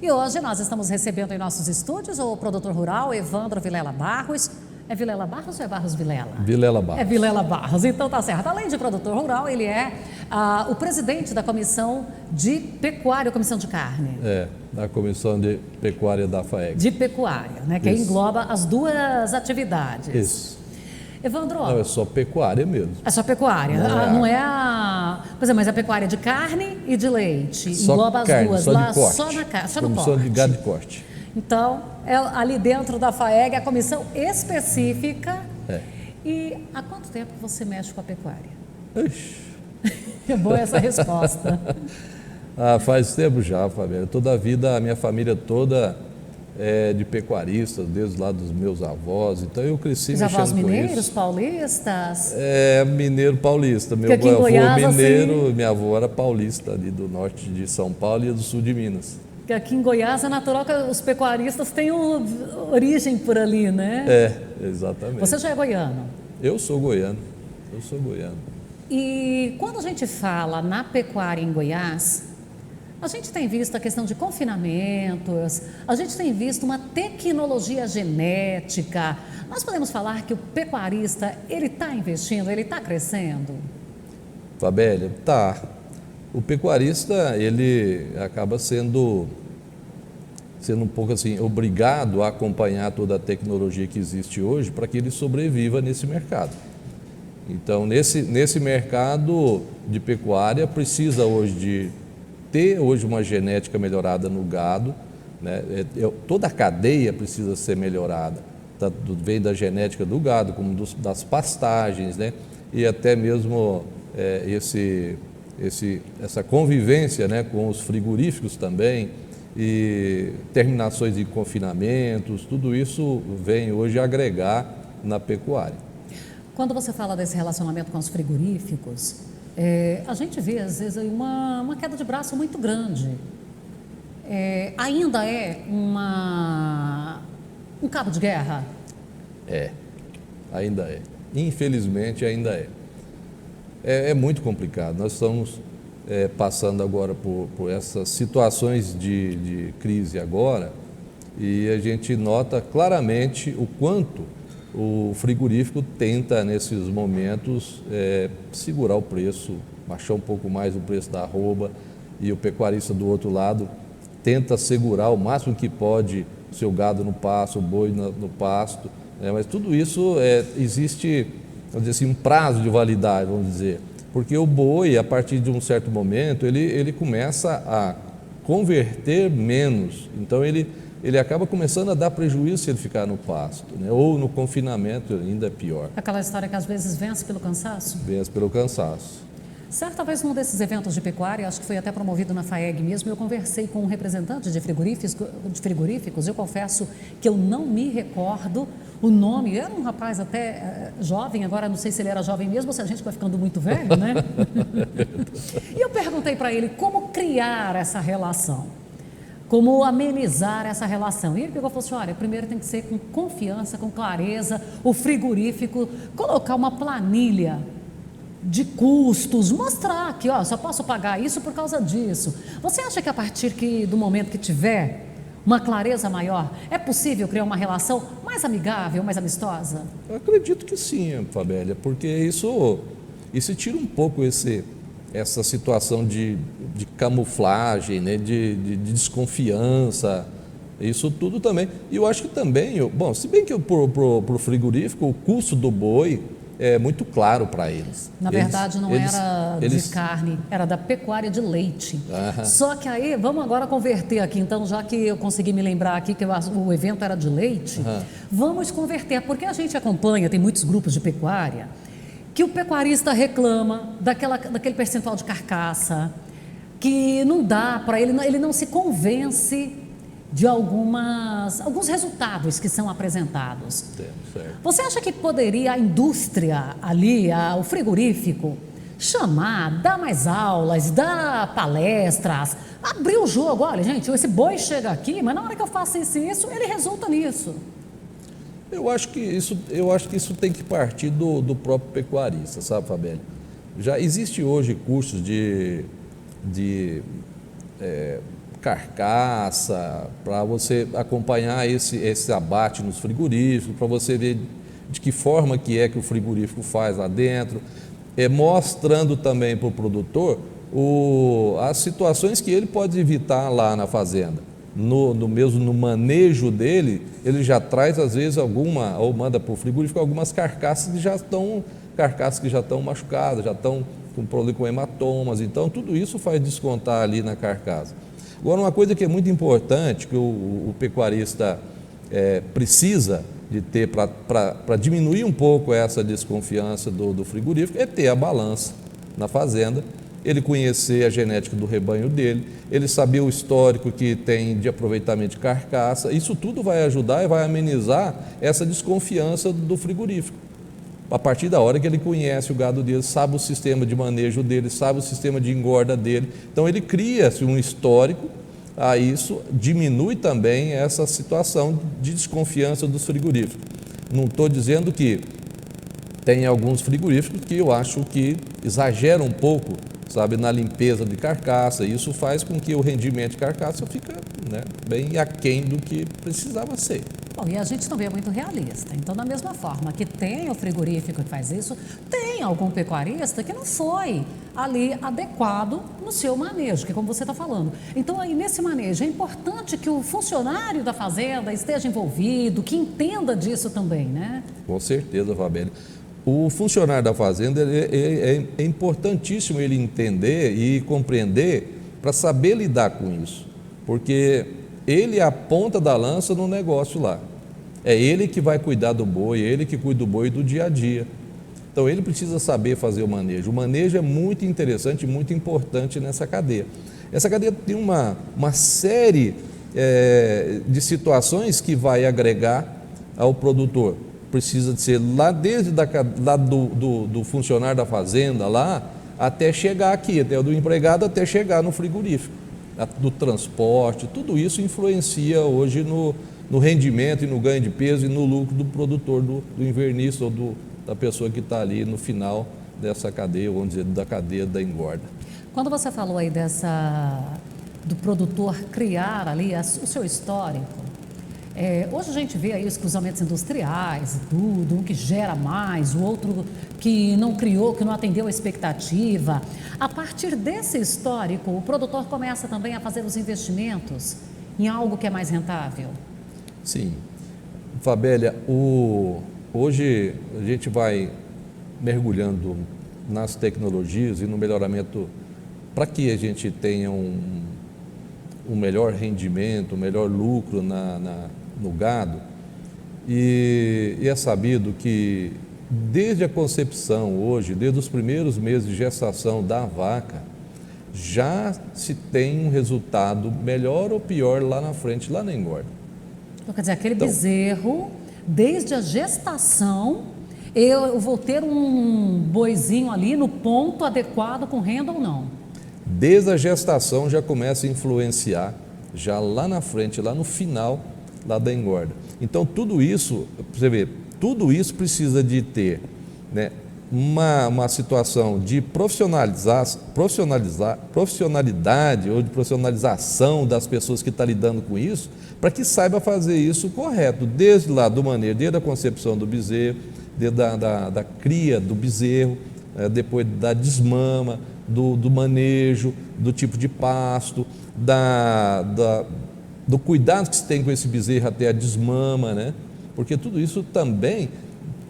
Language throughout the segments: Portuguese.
E hoje nós estamos recebendo em nossos estúdios o produtor rural Evandro Vilela Barros. É Vilela Barros ou é Barros Vilela? Vilela Barros. É Vilela Barros, então tá certo. Além de produtor rural, ele é o presidente da Comissão de Pecuária, Comissão de Carne. Da Comissão de Pecuária da FAEG. De Pecuária, né? Que Isso. engloba as duas atividades. Isso. Evandro, Não, é só pecuária mesmo. é só pecuária, Não é Pois é, mas a pecuária de carne e de leite, Só engloba carne, as duas, só lá de corte. só na carne, só no Comissão corte. de gado de corte. Então, ali dentro da FAEG, a comissão específica. E há quanto tempo você mexe com a pecuária? Ixi. É boa essa resposta. Faz tempo já, Fabiana. Toda a vida, a minha família toda é de pecuaristas, desde lá dos meus avós. Então eu cresci Os mexendo avós com mineiros, isso. paulistas? É mineiro paulista. Meu Porque aqui em avô Goiás, mineiro, assim, minha avó era paulista, ali do norte de São Paulo e do sul de Minas. que aqui em Goiás é natural que os pecuaristas tenham origem por ali, né? Exatamente. Você já é goiano. Eu sou goiano. E quando a gente fala na pecuária em Goiás, a gente tem visto a questão de confinamentos, a gente tem visto uma tecnologia genética. Nós podemos falar que o pecuarista, ele está investindo, ele está crescendo? Fabélia, tá. O pecuarista, ele acaba sendo um pouco assim, obrigado a acompanhar toda a tecnologia que existe hoje para que ele sobreviva nesse mercado. Então, nesse mercado de pecuária, precisa hoje de ter uma genética melhorada no gado, né? Toda a cadeia precisa ser melhorada, tanto vem da genética do gado, como das pastagens, né? E até mesmo essa convivência, né, com os frigoríficos também, e terminações de confinamentos, tudo isso vem hoje agregar na pecuária. Quando você fala desse relacionamento com os frigoríficos, a gente vê, às vezes, aí uma queda de braço muito grande. Ainda é um cabo de guerra? Ainda é. Infelizmente, ainda é. É muito complicado. Nós estamos passando agora por essas situações de crise agora, e a gente nota claramente o quanto o frigorífico tenta, nesses momentos, segurar o preço, baixar um pouco mais o preço da arroba, e o pecuarista do outro lado tenta segurar o máximo que pode o seu gado no pasto, o boi no pasto, mas tudo isso existe, vamos dizer assim, um prazo de validade, vamos dizer, porque o boi, a partir de um certo momento, ele começa a converter menos, então ele acaba começando a dar prejuízo se ele ficar no pasto, né? Ou no confinamento, ainda é pior. Aquela história que às vezes vence pelo cansaço? Vence pelo cansaço. Certa talvez num desses eventos de pecuária, acho que foi até promovido na FAEG mesmo, eu conversei com um representante de frigoríficos, eu confesso que eu não me recordo o nome, era um rapaz até jovem, agora não sei se ele era jovem mesmo ou se a gente vai ficando muito velho, né? E eu perguntei para ele como criar essa relação, como amenizar essa relação. E ele pegou e falou assim, olha, primeiro tem que ser com confiança, com clareza, o frigorífico, colocar uma planilha de custos, mostrar que só posso pagar isso por causa disso. Você acha que a partir do momento que tiver uma clareza maior, é possível criar uma relação mais amigável, mais amistosa? Eu acredito que sim, Fabélia, porque isso tira um pouco essa situação de camuflagem, né, de desconfiança, isso tudo também. E eu acho que também, se bem que para o frigorífico o custo do boi é muito claro para eles. Na verdade, não era de carne, era da pecuária de leite. Só que aí, vamos agora converter aqui, então, já que eu consegui me lembrar aqui que o evento era de leite, vamos converter, porque a gente acompanha, tem muitos grupos de pecuária, que o pecuarista reclama daquele percentual de carcaça, que não dá para ele não se convence de alguns resultados que são apresentados. Certo. Você acha que poderia a indústria ali, o frigorífico, chamar, dar mais aulas, dar palestras, abrir o jogo? Olha, gente, esse boi chega aqui, mas na hora que eu faço isso, ele resulta nisso. Eu acho que isso tem que partir do próprio pecuarista, sabe, Fabélia? Já existe hoje cursos de carcaça, para você acompanhar esse abate nos frigoríficos, para você ver de que forma que o frigorífico faz lá dentro, mostrando também para o produtor as situações que ele pode evitar lá na fazenda. No manejo dele, ele já traz às vezes ou manda para o frigorífico algumas carcaças que já estão machucadas, já estão com problema com hematomas, então tudo isso faz descontar ali na carcaça. Agora, uma coisa que é muito importante, que o pecuarista precisa de ter para diminuir um pouco essa desconfiança do frigorífico, é ter a balança na fazenda, ele conhecer a genética do rebanho dele, ele saber o histórico que tem de aproveitamento de carcaça. Isso tudo vai ajudar e vai amenizar essa desconfiança do frigorífico. A partir da hora que ele conhece o gado dele, sabe o sistema de manejo dele, sabe o sistema de engorda dele, então ele cria-se um histórico, isso diminui também essa situação de desconfiança dos frigoríficos. Não estou dizendo que tem alguns frigoríficos que eu acho que exageram um pouco, sabe, na limpeza de carcaça. Isso faz com que o rendimento de carcaça fique, bem aquém do que precisava ser. Bom, e a gente também é muito realista. Então, da mesma forma que tem o frigorífico que faz isso, tem algum pecuarista que não foi ali adequado no seu manejo, que é como você está falando. Então, aí nesse manejo, é importante que o funcionário da fazenda esteja envolvido, que entenda disso também, né? Com certeza, Fabélia. O funcionário da fazenda é importantíssimo ele entender e compreender para saber lidar com isso, porque ele é a ponta da lança no negócio lá. É ele que vai cuidar do boi, é ele que cuida do boi do dia a dia. Então ele precisa saber fazer o manejo. O manejo é muito interessante e muito importante nessa cadeia. Essa cadeia tem uma série de situações que vai agregar ao produtor. Precisa de ser desde do funcionário da fazenda lá, até chegar aqui, até do empregado, até chegar no frigorífico, do transporte. Tudo isso influencia hoje no rendimento e no ganho de peso e no lucro do produtor, do invernista ou da pessoa que está ali no final dessa cadeia, vamos dizer, da cadeia da engorda. Quando você falou aí do produtor criar ali o seu histórico, hoje a gente vê aí os cruzamentos industriais, tudo, um que gera mais, o outro que não criou, que não atendeu a expectativa. A partir desse histórico, o produtor começa também a fazer os investimentos em algo que é mais rentável? Sim. Fabélia, hoje a gente vai mergulhando nas tecnologias e no melhoramento para que a gente tenha um melhor rendimento, um melhor lucro no gado, e é sabido que desde a concepção hoje, desde os primeiros meses de gestação da vaca, já se tem um resultado melhor ou pior lá na frente, lá na engorda. Então, quer dizer, aquele bezerro, desde a gestação, eu vou ter um boizinho ali no ponto adequado com renda ou não? Desde a gestação já começa a influenciar, já lá na frente, lá no final, lá da engorda. Então tudo isso, você vê, tudo isso precisa de ter, uma situação de profissionalidade ou de profissionalização das pessoas que estão lidando com isso, para que saiba fazer isso correto, desde lá do manejo, desde a concepção do bezerro, desde da cria do bezerro, depois da desmama, do manejo, do tipo de pasto, do cuidado que se tem com esse bezerro até a desmama, porque tudo isso também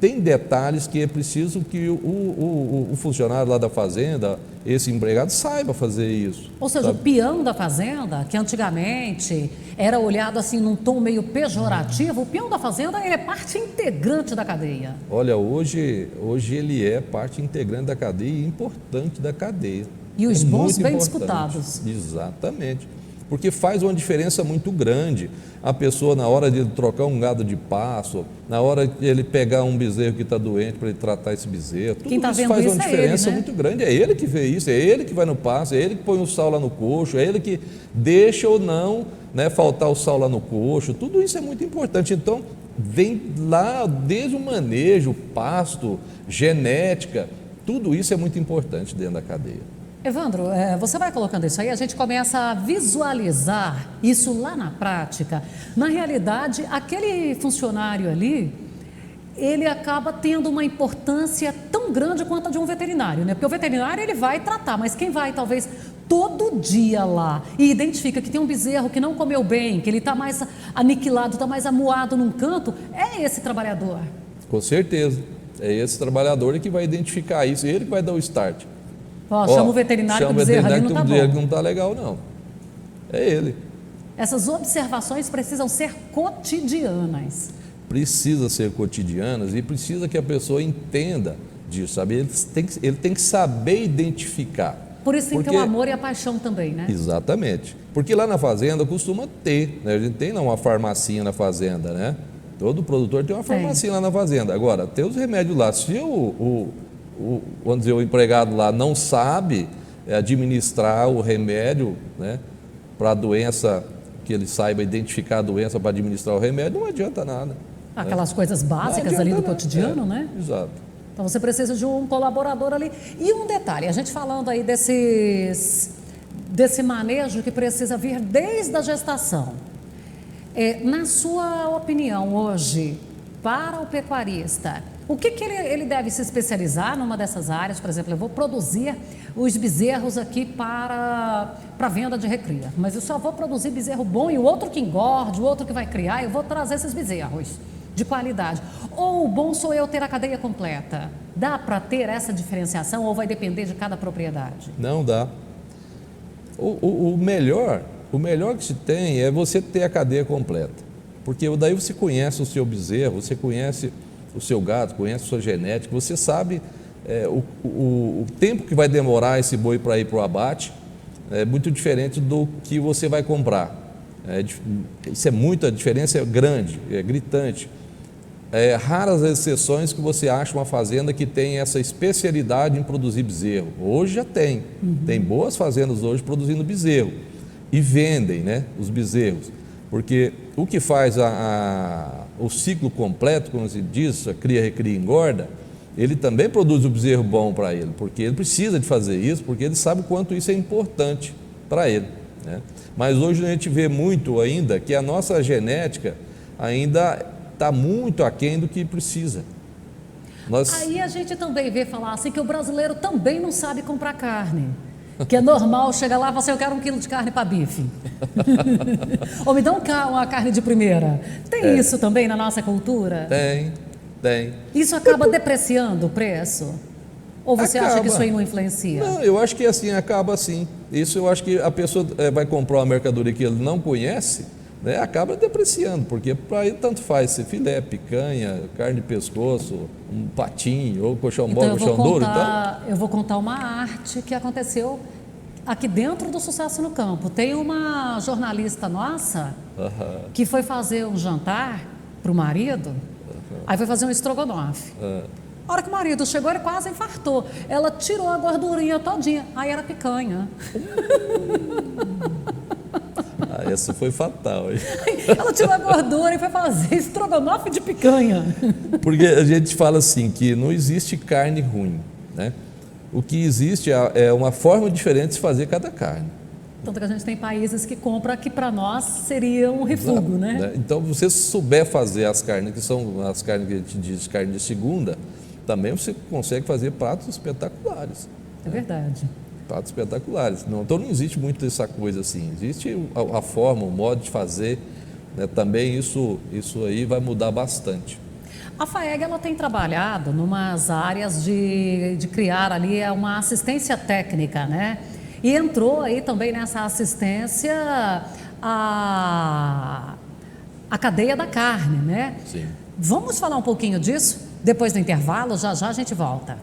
tem detalhes que é preciso que o funcionário lá da fazenda, esse empregado, saiba fazer isso. Ou seja, sabe? O peão da fazenda, que antigamente era olhado assim num tom meio pejorativo, o peão da fazenda ele é parte integrante da cadeia. Olha, hoje ele é parte integrante da cadeia e importante da cadeia. E os bons bem disputados. Exatamente. Porque faz uma diferença muito grande. A pessoa, na hora de trocar um gado de pasto, na hora de ele pegar um bezerro que está doente para ele tratar esse bezerro, tudo isso faz uma diferença muito grande. É ele que vê isso, é ele que vai no pasto, é ele que põe o sal lá no coxo, é ele que deixa ou não faltar o sal lá no coxo. Tudo isso é muito importante. Então, vem lá desde o manejo, pasto, genética, tudo isso é muito importante dentro da cadeia. Evandro, você vai colocando isso aí, a gente começa a visualizar isso lá na prática. Na realidade, aquele funcionário ali, ele acaba tendo uma importância tão grande quanto a de um veterinário, né? Porque o veterinário ele vai tratar, mas quem vai talvez todo dia lá e identifica que tem um bezerro que não comeu bem, que ele está mais aniquilado, está mais amuado num canto, é esse trabalhador. Com certeza. É esse trabalhador que vai identificar isso, ele que vai dar o start. Chama o veterinário que o bezerro ali não está bom. Não está legal, não. É ele. Essas observações precisam ser cotidianas. Precisa ser cotidianas e precisa que a pessoa entenda disso, sabe? Ele tem que saber identificar. Por isso tem que ter o amor e a paixão também, né? Exatamente. Porque lá na fazenda costuma ter, né? A gente tem uma farmacinha na fazenda, né? Todo produtor tem uma farmacinha lá na fazenda. Agora, tem os remédios lá. Se vamos dizer, o empregado lá não sabe administrar o remédio, né, para a doença, que ele saiba identificar a doença para administrar o remédio, não adianta nada. Aquelas coisas básicas ali do cotidiano, né? Exato. Então você precisa de um colaborador ali. E um detalhe, a gente falando aí desse manejo que precisa vir desde a gestação. Na sua opinião hoje, para o pecuarista, o que ele deve se especializar numa dessas áreas? Por exemplo, eu vou produzir os bezerros aqui para venda de recria, mas eu só vou produzir bezerro bom e o outro que engorde, o outro que vai criar, eu vou trazer esses bezerros de qualidade. Ou o bom sou eu ter a cadeia completa? Dá para ter essa diferenciação ou vai depender de cada propriedade? Não dá. O melhor que se tem é você ter a cadeia completa, porque daí você conhece o seu bezerro, você conhece o seu gado, conhece a sua genética, você sabe o tempo que vai demorar esse boi para ir para o abate, é muito diferente do que você vai comprar. A diferença é grande, é gritante. Raras as exceções que você acha uma fazenda que tem essa especialidade em produzir bezerro. Hoje já tem. Tem boas fazendas hoje produzindo bezerro e vendem, né, os bezerros. Porque o que faz o ciclo completo, como se diz, a cria, recria, engorda, ele também produz o bezerro bom para ele, porque ele precisa de fazer isso, porque ele sabe o quanto isso é importante para ele, né? Mas hoje a gente vê muito ainda que a nossa genética ainda está muito aquém do que precisa. Aí a gente também vê falar assim que o brasileiro também não sabe comprar carne. Que é normal, chega lá e fala assim, eu quero 1 quilo de carne para bife. Ou me dá uma carne de primeira. Tem isso também na nossa cultura? Tem. Isso acaba depreciando o preço? Ou você acha que isso aí não influencia? Não, eu acho que assim, acaba assim. Isso eu acho que a pessoa vai comprar uma mercadoria que ele não conhece, né, acaba depreciando, porque para ele tanto faz se filé, picanha, carne de pescoço, um patinho, ou colchão mole, colchão duro. Eu vou contar uma arte que aconteceu aqui dentro do Sucesso no Campo. Tem uma jornalista nossa que foi fazer um jantar para o marido, aí foi fazer um estrogonofe. A hora que o marido chegou, ele quase infartou. Ela tirou a gordurinha todinha, aí era picanha. Essa foi fatal. Ela tirou a gordura e foi fazer estrogonofe de picanha. Porque a gente fala assim, que não existe carne ruim, né? O que existe é uma forma diferente de fazer cada carne. Tanto que a gente tem países que compram que para nós seria um refúgio, né? Então, se você souber fazer as carnes, que são as carnes que a gente diz carne de segunda, também você consegue fazer pratos espetaculares. É verdade. Pratos espetaculares. Então não existe muito essa coisa assim. Existe a forma, o modo de fazer, né? Também isso aí vai mudar bastante. A FAEG ela tem trabalhado numas áreas de criar ali uma assistência técnica, né? E entrou aí também nessa assistência a cadeia da carne, né? Sim. Vamos falar um pouquinho disso? Depois do intervalo, já a gente volta.